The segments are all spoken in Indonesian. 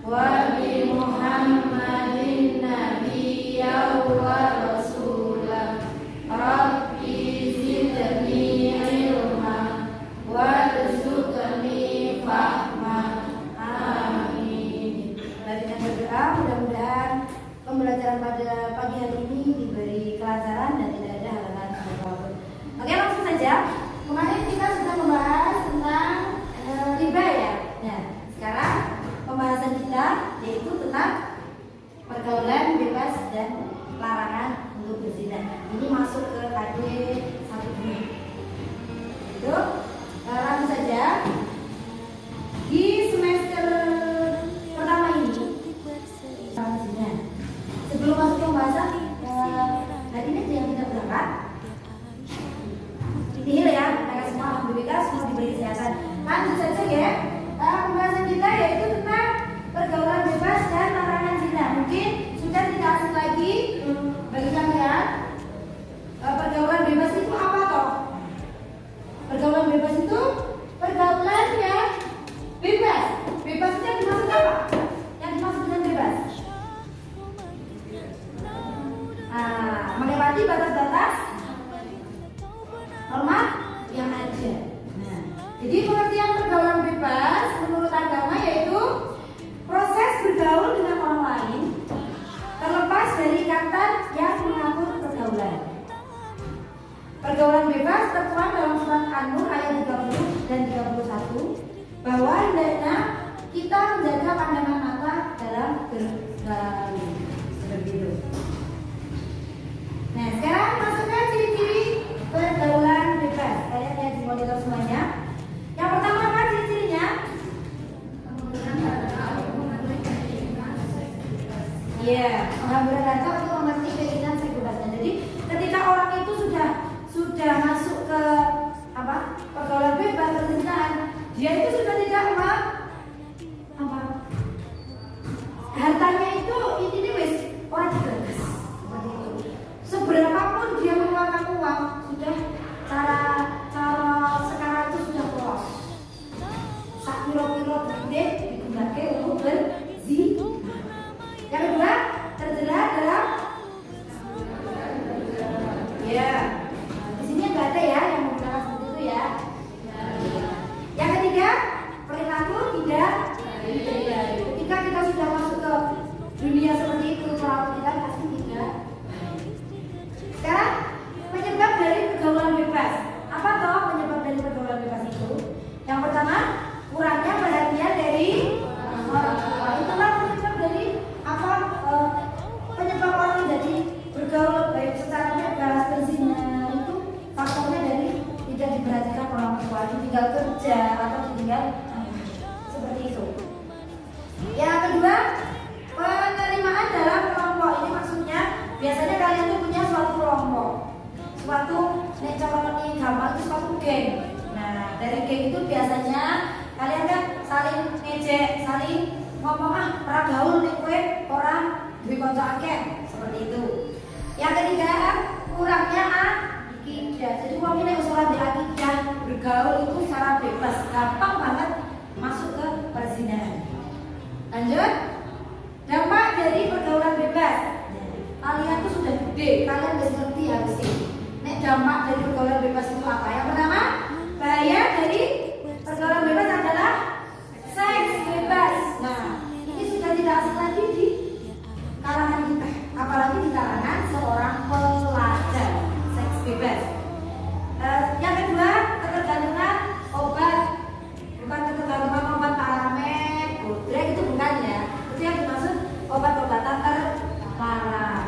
wa bi Muhammadin nabiyyan wa rasulan rabbi zidni ilma warzuqni fahma. Amin. Mari kita berdoa, mudah-mudahan pembelajaran pada pagi hari ini diberi kelancaran dan tidak ada halangan apapun. Oke, langsung saja. Kemarin kita sudah membahas tentang riba ya. Nah, sekarang pembahasan kita yaitu tentang pergaulan bebas dan larangan untuk berzina. Ini masuk ke KD 1B. Itu langsung saja. Di semester pertama ini zina. Sebelum masuk ke pembahasan hari ini yang tidak berangkat ini ya, mereka semua alhamdulillah semua diberi kesehatan. Lanjut saja ya. Pembahasan kita yaitu tentang pergaulan bebas dan larangan zina. Mungkin sudah tidak asing lagi bagi kalian. Pergaulan bebas itu apa toh? Pergaulan bebas itu pergaulan yang bebas. Bebas itu yang dimaksud apa? Yang dimaksud dengan bebas? Melewati batas-batas norma yang ada. Nah, jadi pengertian pergaulan bebas menurut agama yaitu proses bergaul dengan orang lain terlepas dari ikatan yang mengatur pergaulan. Pergaulan bebas tertuang dalam surat An-Nur ayat 30 dan 31 bahwa hendaknya kita menjaga pandangan mata dalam bergaul. Seperti itu. Nah, sekarang masukkan ciri-ciri pergaulan bebas. Kalian lihat di monitor semuanya. Yang pertama apa ciri-cirinya? Iya, penghamburan harta untuk memenuhi keinginan seks bebasnya. Jadi ketika orang itu sudah masuk ke pergaulan bebas perzinahan, dia itu sudah tidak hartanya itu ini wis orang digagas seperti itu. Seberapapun dia mengeluarkan uang, sudah cara sekarang itu sudah polos. Sak kilo-kilo gede digunakan untuk berzina. Yang kedua, terjerat dalam ya. Di sini nggak ada ya yang menggunakan seperti itu ya. Yang ketiga, perilaku tidak. Ketika kita sudah masuk ke dunia seperti itu, perilaku kita pasti tidak. Sekarang penyebab dari pergaulan bebas. Apa toh penyebab dari pergaulan bebas itu? Yang pertama, kurangnya perhatian dari orang tua. Itulah penyebab dari penyebab orang menjadi bergaul baik secara bebas berzina itu faktornya dari tidak diperhatikan orang tua, ditinggal kerja atau ditinggal seperti itu. Yang kedua, penerimaan dalam kelompok. Ini maksudnya biasanya kalian tuh punya suatu kelompok, suatu calon gampang itu suatu geng. Nah, dari geng itu biasanya kalian kan saling ngejek, saling ngomong pra gaul nih kowe orang duwe kanca akeh seperti itu. Yang ketiga, kurangnya akidah. Jadi wong nek wis ora ndek akidah, bergaul itu secara bebas, gampang banget masuk ke perzinahan. Lanjut. Dampak dari pergaulan bebas. Kalian tuh sudah gede, kalian udah ngerti harusnya. Nek dampak dari pergaulan bebas itu apa? Yang pertama, bahaya dari pergaulan bebas adalah seks bebas. Nah, ini sudah tidak asing lagi di kalangan kita, apalagi di kalangan seorang pelajar. Seks bebas. Yang kedua, ketergantungan obat. Bukan ketergantungan obat paramed, bodrek itu bukan ya. Itu yang dimaksud obat-obatan terlarang.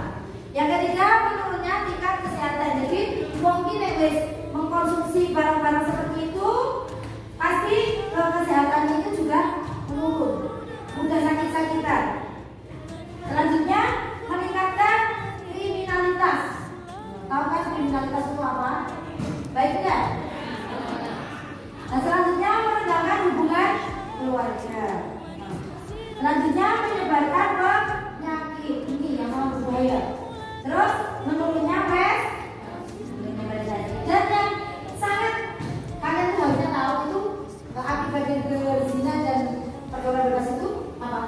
Yang ketiga, menurunnya tingkat kesehatan. Jadi mungkin wis mengkonsumsi barang-barang seperti itu, pasti kesehatannya itu juga menurun, mudah sakit-sakitan. Selanjutnya, meningkatkan kriminalitas. Tahu kan kriminalitas itu apa? Baik tidak? Nah, selanjutnya merendahkan hubungan keluarga. Selanjutnya menyebarkan penyakit ini yang sangat berbahaya. Terus menurunnya dan yang sangat kalian tuh harusnya tahu itu akibat dari berzina dan pergaulan bebas itu apa?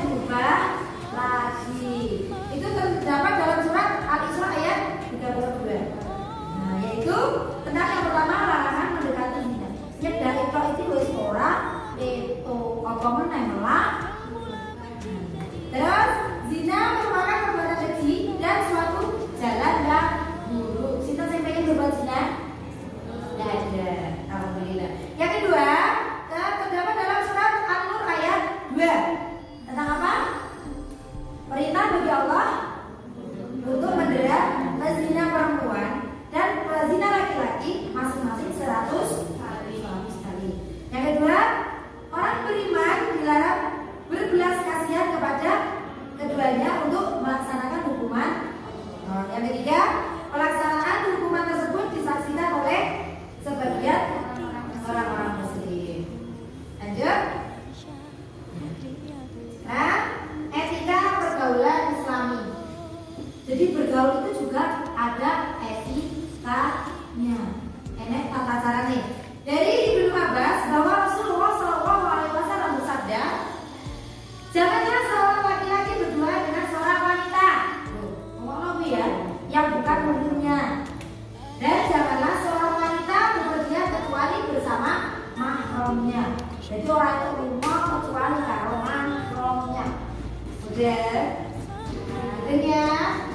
berubah lagi. Itu terdapat dalam surat Al-Isra ayat 32. Nah, yaitu tentang yang pertama larangan mendekati zina. Nyedar itu wis ora itu apa meneh melak. Terus zina merupakan perbuatan keji dan suatu jalan yang buruk. Sinten sing pengen berbuat zina? Tidak ada. Alhamdulillah. Yang kedua, terdapat dalam surat An-Nur ayat 2. Tentang apa? Perintah bagi Allah untuk mendera pezina perempuan dan pezina laki-laki masing-masing 100 kali. Yang kedua, orang beriman dilarang berbelas kasihan kepada keduanya untuk melaksanakan hukuman. Yang ketiga, pelaksanaan hukuman tersebut disaksikan oleh sebagian orang-orang muslim. Lanjut. Nah, etika pergaulan Islami. Jadi bergaul itu juga ada etikanya. Ini tata caranya. Dari Ibnu Abbas bahwa Rasulullah SAW bersabda, janganlah seorang laki-laki berdua dengan seorang wanita, ngomong ya, yang bukan muridnya. Dan janganlah seorang wanita bepergian kecuali bersama mahramnya. Jadi orang itu rumah kecuali karo mahramnya. Udah, akhirnya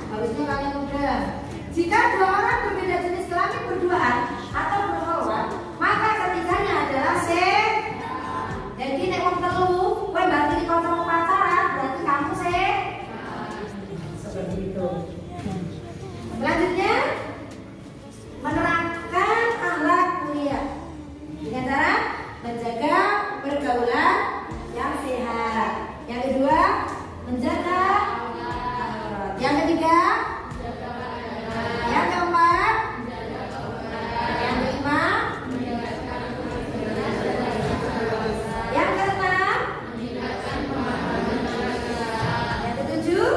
harusnya kalian udah. Jika dua orang berbeda jenis kelamin berduaan atau berkhulwat, maka ketiganya adalah jadi nek wong telu, kowe berarti di kanca pacaran, berarti kamu seperti itu. Selanjutnya, menerapkan akhlak mulia dengan cara menjaga pergaulan yang sehat. Yang kedua, menjaga aurat. Yang ketiga, yang keempat, yang kelima, yang keenam, yang ketujuh,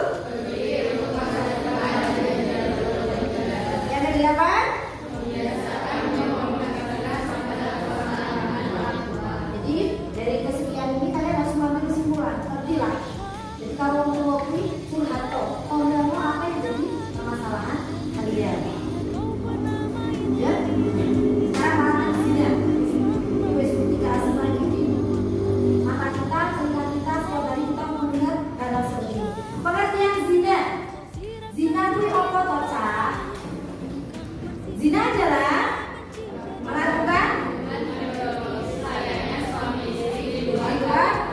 yang kedelapan. Jadi dari kesekian ini kalian harus mengambil kesimpulan. Ngerti lah. Jadi kalau mau curhat mau apa yang jadi permasalahan kalian? Ya. Sekarang mana sini? Wes ketika asal lagi di mata kita, telinga kita, setiap hari kita mendengar hal seperti ini. Pengertian zina. Zina itu apa toh, Cak? Zina adalah melakukan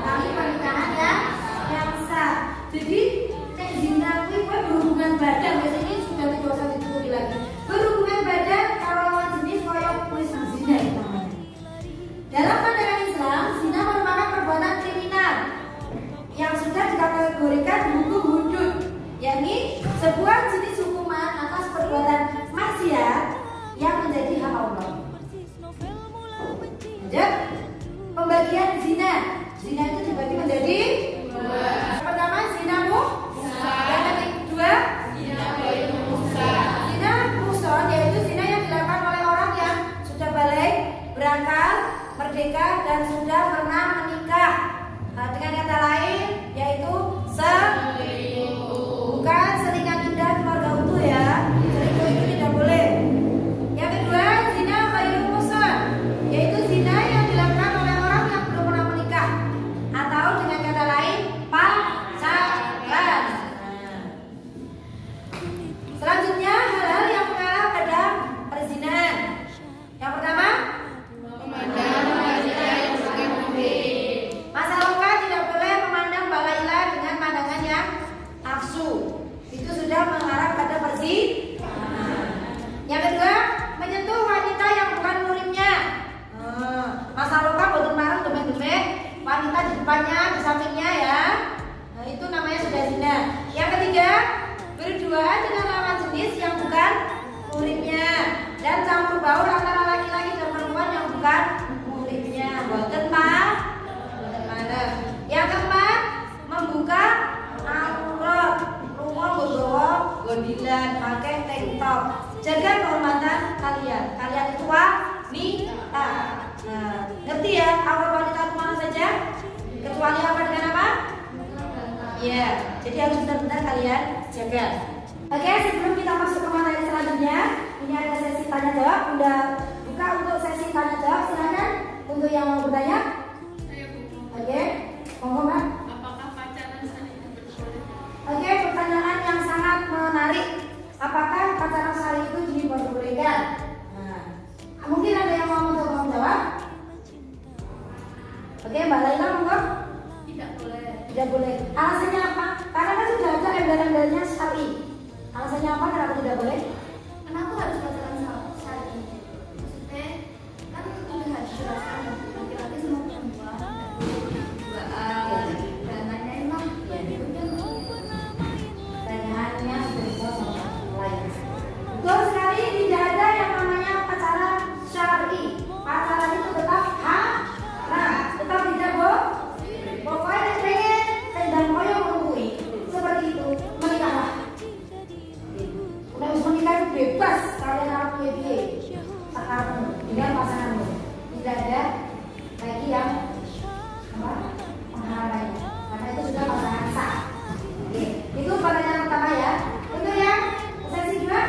tali pernikahan yang sah. Jadi zina itu berhubungan badan. Biasanya ini sudah tidak usah ditutupi lagi. Berhubungan badan kalau lawan jenis koyok kuis zina itu namanya. Dalam pandangan Islam, zina merupakan perbuatan kriminal yang sudah dikategorikan hukum hudud, yakni sebuah jenis hukuman atas perbuatan maksiat yang menjadi hak Allah. Lanjut, pembagian zina. Zina itu dibagi menjadi dua. Yang pertama zina yang kedua zina muhsan, yaitu zina yang dilakukan oleh orang yang sudah balik, berakal, merdeka dan sudah pernah menikah. Dengan kata lain yaitu bukan selingkuh indah keluarga utuh ya. Selingkuh itu tidak boleh. Yang kedua zina ghairu muhsan, yaitu zina yang dilakukan oleh orang yang belum pernah menikah atau dengan kata lain pacaran. Selanjutnya hal-hal yang mengarah pada perzinahan. Yang pertama, masa loka tidak boleh memandang balaila dengan pandangan yang nafsu. Itu sudah mengarah pada perzinahan. Yang kedua, menyentuh wanita yang bukan murimnya. Masa loka boten marang demek-demek wanita di depannya, di sampingnya ya. Nah, itu namanya sudah zina. Yang ketiga, berduaan dengan lawan jenis yang bukan murimnya dan campur baur antara laki-laki dan perempuan yang bukan murimnya. Boten mana. Yang keempat, membuka aurat. Rumah nggawa gondilan, pakai tank top. Jaga kehormatan kalian. Kalian itu wanita. Ngerti ya, aurat wanita itu mana saja? Kecuali apa dengan apa? Ya, jadi harus benar-benar kalian jaga. Oke, sebelum kita masuk ke materi selanjutnya, ini ada sesi tanya jawab. Udah buka untuk sesi tanya jawab, silakan untuk yang mau bertanya. Oke, monggo Mbak. Apakah pacaran saat itu berboleh? Oke, pertanyaan yang sangat menarik. Apakah pacaran sehari itu diperbolehkan? Nah, mungkin ada yang mau mencoba menjawab. Oke, Mbak Laila, monggo. Tidak boleh. Tidak boleh. Alasannya apa? Karena kan sudah ada embel-embelnya syar'i. Alasannya apa? Kenapa tidak boleh? Kenapa harus pacaran saat ini? Maksudnya kan udah harus jelaskan laki-laki sama perempuan duaan dan nanyain lah ya udah. Pertanyaannya sudah dijawab sama lain. Betul sekali, tidak ada yang namanya pacaran syar'i. Pacaran itu tetap haram, tetap tidak boleh. Pokoknya pengen dan koyo menungui seperti itu menikahlah. Udah bisa menikah itu bebas kalian harus pilih sekarang dengan pasanganmu. Tidak ada lagi yang apa penghalangannya, karena itu sudah pasangan sah. Oke, itu pertanyaan pertama ya. Untuk yang sesi kedua,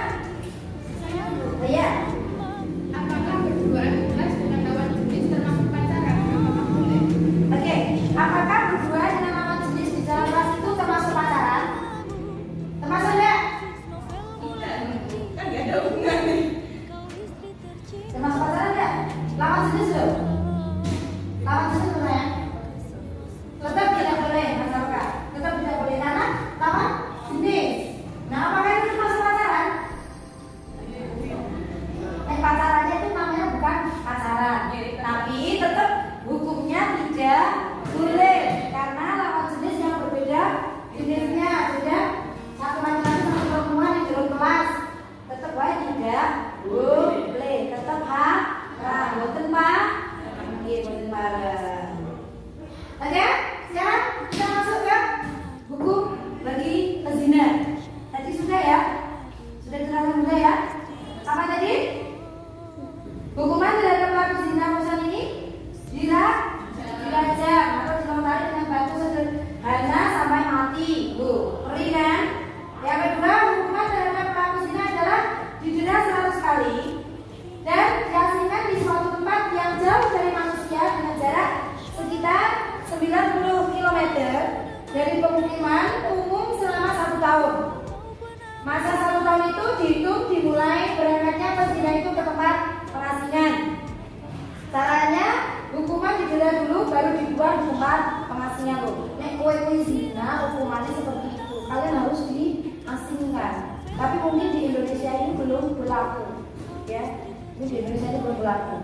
ya. Apakah berduaan bebas dengan lawan jenis termasuk pacaran? Apakah boleh? Oke, apakah berdua dengan lawan jenis di dalam kelas itu termasuk pacaran? Termasuk enggak? Tidak, kan nggak ada hubungan nih. Termasuk pacaran enggak? Lawan jenis loh. Lawan jenis boleh ya? Tetap tidak boleh, Mas Arka. Tetap tidak boleh karena lawan jenis. Nah, apakah itu termasuk pacaran? Pacarannya itu namanya bukan pacaran, tapi tetap hukumnya tidak boleh karena lawan jenis yang berbeda jenisnya beda. Satu laki-laki sama perempuan di dalam kelas tetap baik tidak boleh, tetap haram. Boten Pak? Oke, boten bareng. Oke, sekarang kita masuk ke hukum bagi pezina. Tadi sudah ya? Sudah terlalu mudah ya? Apa tadi? Hukuman terhadap pelaku zina perusahaan ini dirajam atau dilempari dengan batu sederhana sampai mati. Bu, ngeri kan? Yang kedua, hukuman terhadap pelaku zina adalah didera 100 kali dan diasingkan di suatu tempat yang jauh dari manusia dengan jarak sekitar 90 km dari pemukiman umum selama 1 tahun. Masa 1 tahun itu dihitung dimulai berangkatnya pezina itu ke tempat pengasingan. Caranya hukuman didera dulu baru dibuang di tempat pengasingan loh. Nek kowe zina hukumannya seperti itu. Kalian harus diasingkan. Tapi mungkin di Indonesia ini belum berlaku. Ya. Ini di Indonesia ini belum berlaku.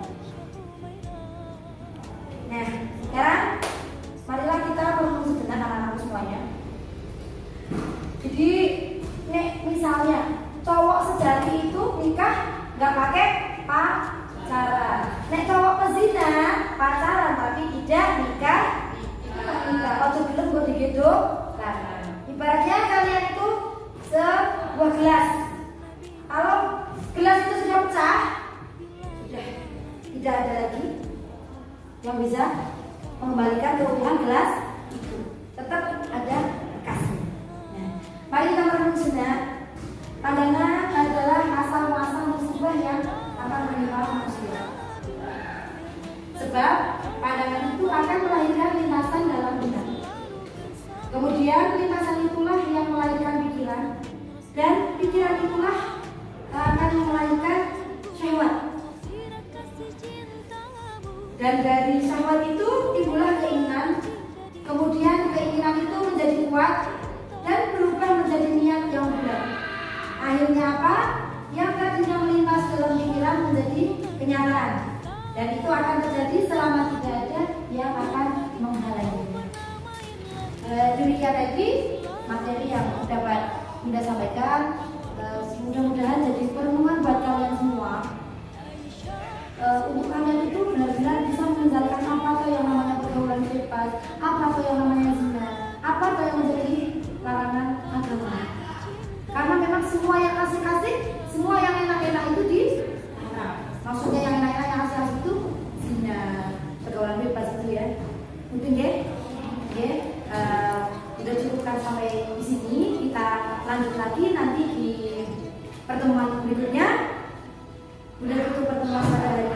Nah, sekarang marilah kita merenung sejenak anak-anak semuanya. Jadi, nek misalnya cowok sejati itu nikah nggak pakai pacaran. Nek cowok pezina pacaran tapi tidak nikah. Ojo belum gue digedok. Ibaratnya kalian itu sebuah gelas. Kalau gelas itu sudah pecah, sudah tidak ada lagi yang bisa mengembalikan keutuhan gelas itu. Tetap ada bekasnya. Nah, mari kita merenung sejenak. Pandangan adalah asal-muasal musibah yang akan menimpa manusia. Sebab pandangan itu akan melahirkan lintasan dalam benak. Kemudian lintasan itulah yang melahirkan pikiran, dan pikiran itulah akan melahirkan syahwat. Dan dari syahwat itu timbullah keinginan. Kemudian keinginan itu menjadi kuat dan berubah menjadi niat yang bulat. Akhirnya apa? Yang tadinya melintas dalam pikiran menjadi kenyataan. Dan itu akan terjadi selama tidak ada yang akan menghalanginya. Demikian tadi materi yang dapat Bunda sampaikan. Mudah-mudahan jadi perenungan buat kalian semua. Untuk kalian itu benar-benar bisa mengendalikan apa tuh yang namanya pergaulan bebas, apa tuh yang namanya zina, apa tuh yang menjadi larangan agama. Karena memang semua yang asik-asik, semua yang enak-enak itu dilarang. Maksudnya yang enak-enak, yang asik-asik itu zina, pergaulan bebas itu ya. Mungkin ya, udah cukup cukupkan sampai di sini. Kita lanjut lagi nanti di pertemuan berikutnya. Udah tutup pertemuan pada hari